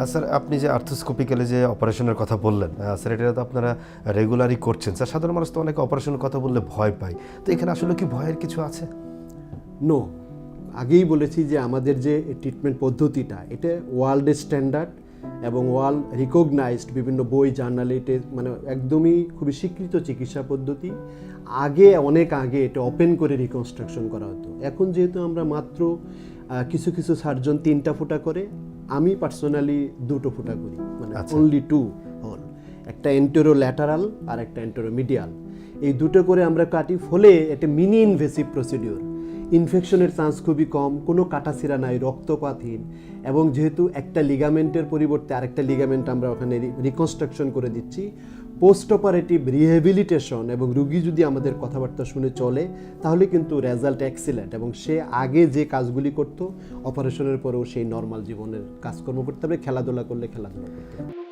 Sir আপনি যে আর্থোস্কোপিক্যালি যে অপারেশনের কথা বললেন, স্যার এটা তো আপনারা রেগুলারই করছেন। স্যার সাধারণ মানুষ তো অনেক অপারেশনের কথা বললে ভয় পায়, তো এখানে আসলে কি ভয়ের কিছু আছে? নো, আগেই বলেছি যে আমাদের যে ট্রিটমেন্ট পদ্ধতিটা এটা ওয়ার্ল্ড স্ট্যান্ডার্ড এবং ওয়ার্ল্ড রিকগনাইজড, বিভিন্ন বই জার্নালে এটা মানে একদমই খুবই স্বীকৃত চিকিৎসা পদ্ধতি। অনেক আগে এটা ওপেন করে রিকনস্ট্রাকশন করা হতো। এখন যেহেতু আমরা মাত্র কিছু কিছু সার্জন 3টা ফুটা করে, আমি পার্সোনালি 2টো ফুটা করি, মানে অনলি 2 হল, একটা এন্টেরো ল্যাটারাল আর একটা এন্টেরো মিডিয়াল। এই দুটো করে আমরা কাটি, ফলে এটা মিনি ইনভেসিভ প্রসিডিওর, ইনফেকশনের চান্স খুবই কম, কোনো কাটাছিড়া নাই, রক্তপাতহীন, এবং যেহেতু একটা লিগামেন্টের পরিবর্তে আরেকটা লিগামেন্ট আমরা ওখানে রিকনস্ট্রাকশন করে দিচ্ছি, পোস্ট অপারেটিভ রিহ্যাবিলিটেশন, এবং রুগী যদি আমাদের কথাবার্তা শুনে চলে তাহলে কিন্তু রেজাল্ট এক্সিলেন্ট, এবং সে আগে যে কাজগুলি করতো অপারেশনের পরেও সেই নর্মাল জীবনের কাজকর্ম করতে হবে, খেলাধুলা করলে খেলাধুলা করতে হবে।